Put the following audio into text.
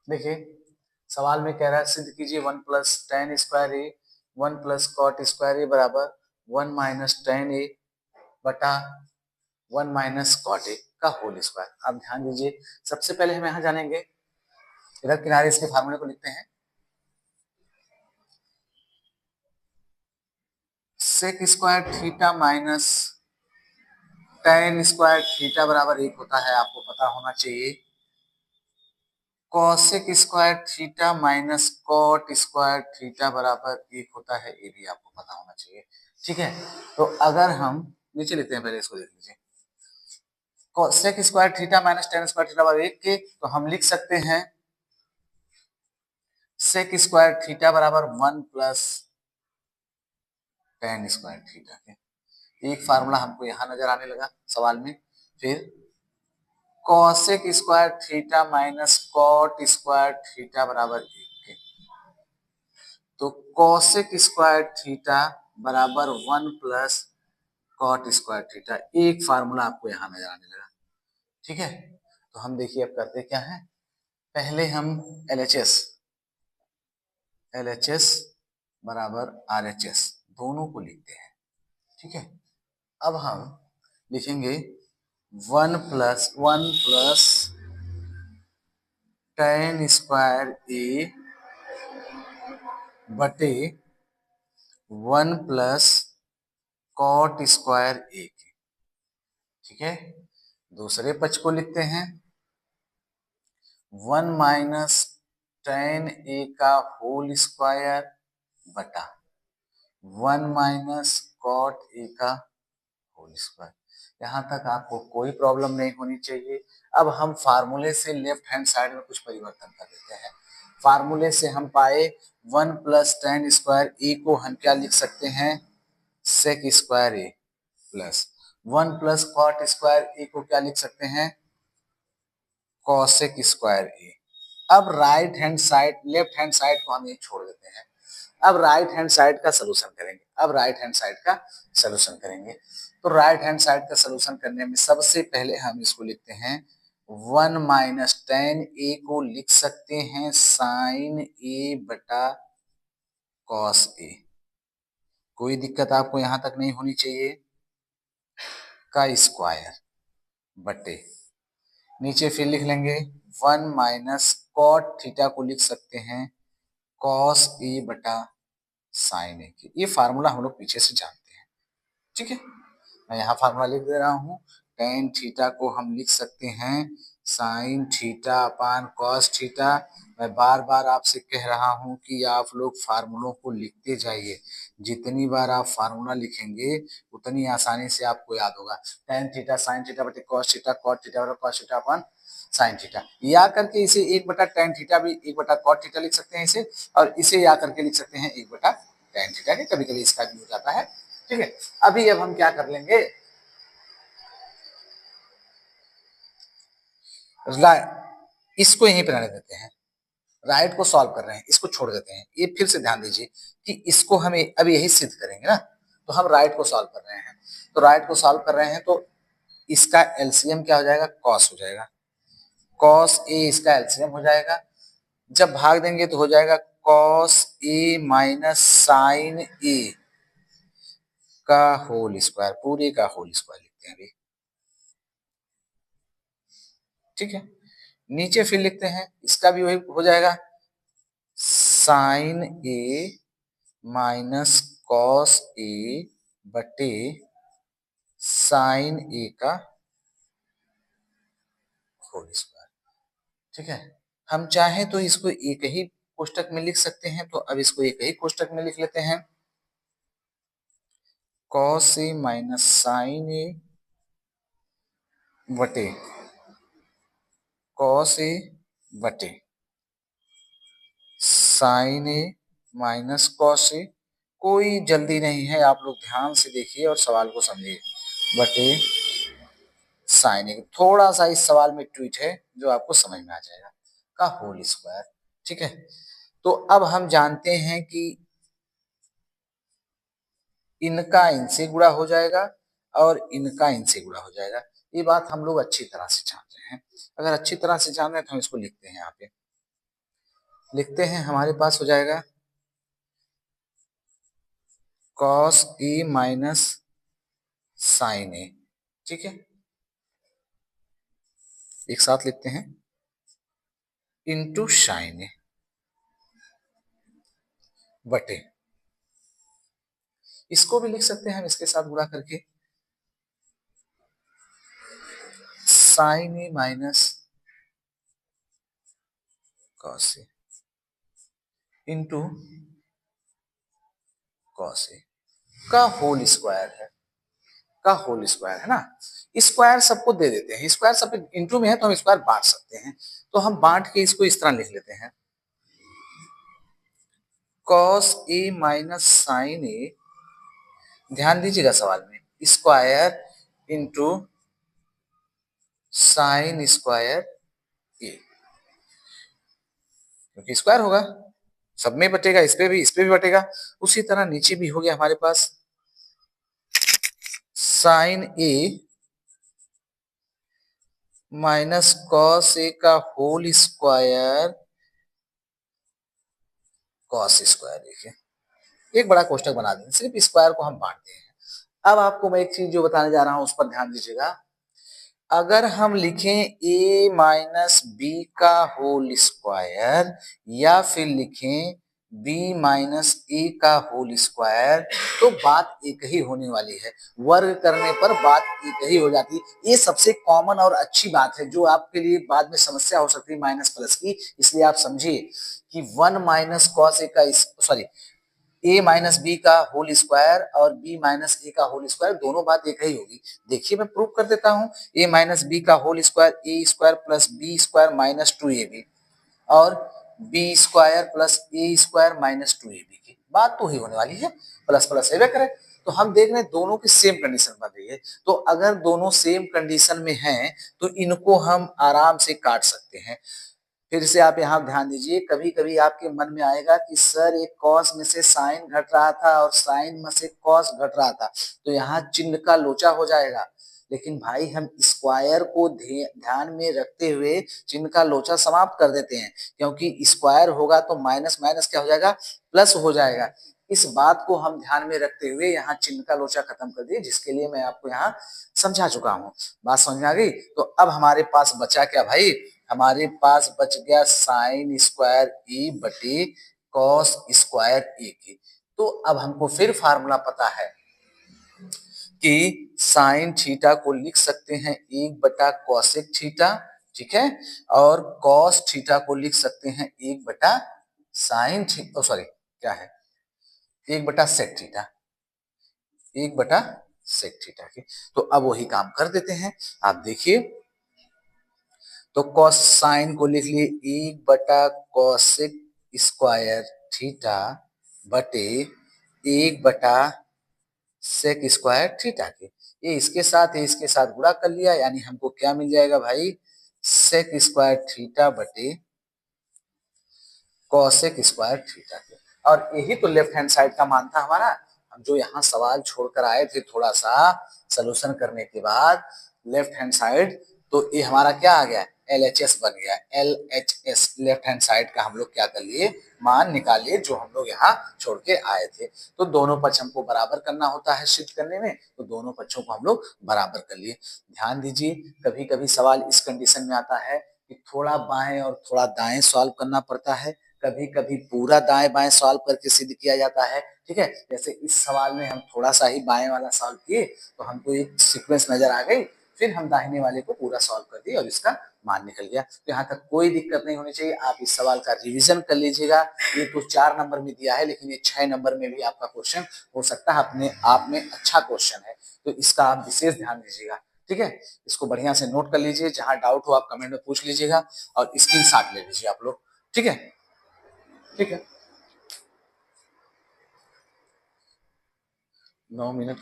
देखिए सवाल में कह रहा है सिद्ध कीजिए 1 प्लस टेन स्क्वायर ए 1 प्लस कॉट स्क्वायर ए बराबर 1 माइनस टेन ए बटा 1 माइनस कॉट ए का होल स्क्वायर। आप ध्यान दीजिए, सबसे पहले हम यहाँ जानेंगे, इधर किनारे इसके फार्मूले को लिखते हैं। Sec square theta minus tan square theta बराबर एक होता है, आपको पता होना चाहिए। Cosec square theta minus cot square theta बराबर एक होता है, ये भी आपको पता होना चाहिए। ठीक है, तो अगर हम नीचे लिखते हैं, पहले इसको देख लीजिए। Cosec square theta minus tan square theta बराबर एक के, तो हम लिख सकते हैं सेक स्क्वायर थीटा बराबर 1 प्लस टेन स्क्वायर थीटा के। एक फार्मूला हमको यहां नजर आने लगा सवाल में। फिर cosec square theta minus cot square theta बराबर एक के, तो कॉसेक स्क्वायर थीटा बराबर 1 प्लस कॉट स्क्वायर थीटा, एक फार्मूला आपको यहां नजर आने लगा। ठीक है, तो हम देखिए अब करते क्या है, पहले हम एलएचएस बराबर आरएचएस दोनों को लिखते हैं। ठीक है, अब हम लिखेंगे 1 प्लस टेन स्क्वायर ए बटे 1 प्लस कॉट स्क्वायर ए के। ठीक है, दूसरे पक्ष को लिखते हैं 1 माइनस टेन ए का होल स्क्वायर बटा 1 माइनस कॉट ए का होल स्क्वायर। यहाँ तक आपको कोई प्रॉब्लम नहीं होनी चाहिए। अब हम फार्मूले से लेफ्ट हैंड साइड में कुछ परिवर्तन कर देते हैं। फार्मूले से हम पाए 1 प्लस टेन स्क्वायर ए को हम क्या लिख सकते हैं, सेक स्क्वायर ए, प्लस 1 प्लस कॉट स्क्वायर ए को क्या लिख सकते हैं, कॉसेक स्क्वायर ए। अब right hand side left hand side को हम ये छोड़ देते हैं। अब राइट हैंड साइड का सलूशन करेंगे। तो राइट हैंड साइड का सलूशन करने में सबसे पहले हम इसको लिखते हैं 1 माइनस टेन ए को लिख सकते हैं साइन ए बटा कॉस ए। कोई दिक्कत आपको यहां तक नहीं होनी चाहिए। का स्क्वायर बटे नीचे फिर लिख लेंगे 1 माइनस कॉट थीटा को लिख सकते हैं कॉस ए बटा साइन ए की। ये फार्मूला हम लोग पीछे से जानते हैं। ठीक है, मैं यहाँ फार्मूला लिख दे रहा हूँ। टेन थीटा को हम लिख सकते हैं sine theta upon cos theta. मैं बार बार आपसे कह रहा हूँ कि आप लोग फार्मूलों को लिखते जाइए। जितनी बार आप फार्मूला लिखेंगे उतनी आसानी से आपको याद होगा। टेन थीटा साइन थीटा बटे कॉस थीटा, कॉट थीटा बटे cos theta upon sine theta. या करके इसे एक बटा टेन थीटा भी एक बटा कॉट थीटा लिख सकते हैं इसे, और इसे या करके लिख सकते हैं एक बटा टेन थीटा के। कभी कभी इसका भी हो जाता है। ठीक है, अभी अब हम क्या कर लेंगे, इसको यहीं पर रहने देते हैं। राइट को सॉल्व कर रहे हैं, इसको छोड़ देते हैं। ये फिर से ध्यान दीजिए कि इसको हमें अब यही सिद्ध करेंगे ना, तो हम राइट को सॉल्व कर रहे हैं। तो राइट को सॉल्व कर रहे हैं तो इसका एलसीएम क्या हो जाएगा, कॉस हो जाएगा। कॉस ए इसका एलसीएम हो जाएगा। जब भाग देंगे तो हो जाएगा कॉस ए माइनस साइन ए का होल स्क्वायर, पूरे का होल स्क्वायर लिखते हैं अभी। ठीक है, नीचे फिर लिखते हैं, इसका भी वही हो जाएगा sign A minus cos A बटे साइन ए का होल स्क्वायर। ठीक है, हम चाहें तो इसको एक ही कोष्टक में लिख सकते हैं, तो अब इसको एक ही कोष्टक में लिख लेते हैं। कॉस ए माइनस साइन ए बटे कॉस ए बटे sign A minus cos A. कोई जल्दी नहीं है, आप लोग ध्यान से देखिए और सवाल को समझिए। बटे साइन ए, थोड़ा सा इस सवाल में ट्वीट है जो आपको समझ में आ जाएगा, का होल स्क्वायर। ठीक है, तो अब हम जानते हैं कि इनका इनसे गुणा हो जाएगा और इनका इनसे गुणा हो जाएगा। ये बात हम लोग अच्छी तरह से जान रहे हैं। अगर अच्छी तरह से जान रहे हैं तो हम इसको लिखते हैं यहाँ पे लिखते हैं, हमारे पास हो जाएगा cos a माइनस साइन ए। ठीक है, एक साथ लिखते हैं, इंटू साइन ए बटे, इसको भी लिख सकते हैं हम इसके साथ गुणा करके, sign A minus cos A into cos A का होल स्क्वायर है, का होल स्क्वायर है ना। स्क्वायर सबको दे देते हैं, स्क्वायर सब इंटू में है तो हम स्क्वायर बांट सकते हैं, तो हम बांट के इसको इस तरह लिख लेते हैं, कॉस ए माइनस साइन ए, ध्यान दीजिएगा सवाल में, स्क्वायर इंटू साइन स्क्वायर ए, क्योंकि स्क्वायर होगा सब में बटेगा, इस पे भी बटेगा। उसी तरह नीचे भी हो गया हमारे पास sign A minus cos A का होल स्क्वायर कॉस स्क्वायर। देखिए एक बड़ा कोष्टक बना दें, सिर्फ स्क्वायर को हम बांटते हैं। अब आपको मैं एक चीज जो बताने जा रहा हूं उस पर ध्यान दीजिएगा, अगर हम लिखें a माइनस बी का होल स्क्वायर या फिर लिखें b माइनस ए का होल स्क्वायर, तो बात एक ही होने वाली है, वर्ग करने पर बात एक ही हो जाती है। ये सबसे कॉमन और अच्छी बात है जो आपके लिए बाद में समस्या हो सकती है माइनस प्लस की, इसलिए आप समझिए कि 1 माइनस कॉस ए का सॉरी ए माइनस बी का होल स्क्वायर और बी माइनस ए का होल स्क्वायर दोनों बात एक ही होगी। देखिए मैं प्रूव कर देता हूं, ए माइनस बी का whole square A square plus B square minus 2ab और B square plus A square minus 2ab की बात तो ही होने वाली है, प्लस प्लस है करें। तो हम देख रहे हैं दोनों की सेम कंडीशन बन रही है, तो अगर दोनों सेम कंडीशन में हैं तो इनको हम आराम से काट सकते हैं। फिर से आप यहाँ ध्यान दीजिए, कभी कभी आपके मन में आएगा कि सर एक कॉस में से साइन घट रहा था और साइन में से कॉस घट रहा था, तो यहाँ चिन्ह का लोचा हो जाएगा। लेकिन भाई हम स्क्वायर को ध्यान में रखते हुए चिन्ह का लोचा समाप्त कर देते हैं, क्योंकि स्क्वायर होगा तो माइनस माइनस क्या हो जाएगा, प्लस हो जाएगा। इस बात को हम ध्यान में रखते हुए यहाँ चिन्ह का लोचा खत्म कर दिए, जिसके लिए मैं आपको यहाँ समझा चुका हूँ। बात समझ में आ गई। तो अब हमारे पास बचा क्या भाई, हमारे पास बच गया साइन स्क्वायर ए बटे कॉस स्क्वायर ए की। तो अब हमको फिर फार्मूला पता है कि साइन थीटा को लिख सकते हैं 1/कॉसेक थीटा, ठीक है, और कॉस थीटा को लिख सकते हैं 1/साइन थीटा, सॉरी क्या है, 1/सेक थीटा, 1/सेक थीटा की। तो अब वही काम कर देते हैं, आप देखिए, तो कॉस साइन को लिख लिए 1/कॉसेक स्क्वायर थीटा बटे 1/सेक स्क्वायर थीटा के, ये इसके साथ गुणा कर लिया, यानी हमको क्या मिल जाएगा भाई, सेक स्क्वायर थीटा बटे कॉसेक स्क्वायर थीटा के। और यही तो लेफ्ट हैंड साइड का मान था हमारा, हम जो यहाँ सवाल छोड़कर आए थे थोड़ा सा सोल्यूशन करने के बाद लेफ्ट हैंड साइड, तो ये हमारा क्या आ गया, LHS बन गया, LHS लेफ्ट हैंड साइड का हम लोग क्या कर लिए, मान निकाल लिए जो हम लोग यहाँ छोड़ के आए थे। तो दोनों पक्ष हमको बराबर करना होता है सिद्ध करने में, तो दोनों पक्षों को हम लोग बराबर कर लिए। ध्यान दीजिए, कभी कभी सवाल इस कंडीशन में आता है कि थोड़ा बाएं और थोड़ा दाएं सॉल्व करना पड़ता है, कभी कभी पूरा दाएं बाएं सॉल्व करके सिद्ध किया जाता है, ठीक है। जैसे इस सवाल में हम थोड़ा सा ही बाएं वाला सॉल्व किए तो हमको एक सीक्वेंस नजर आ गई, फिर हम दाहिने वाले को पूरा सॉल्व कर दिए और इसका मान निकल गया। तो यहाँ तक कोई दिक्कत नहीं होनी चाहिए, आप इस सवाल का रिवीजन कर लीजिएगा। ये तो 4 नंबर में दिया है, लेकिन ये 6 नंबर में भी आपका क्वेश्चन हो सकता है, अपने आप में अच्छा क्वेश्चन है, तो इसका आप विशेष ध्यान दीजिएगा, ठीक है। इसको बढ़िया से नोट कर लीजिए, जहां डाउट हो आप कमेंट में पूछ लीजिएगा और स्क्रीनशॉट ले लीजिए आप लोग, ठीक है, ठीक है। 9 मिनट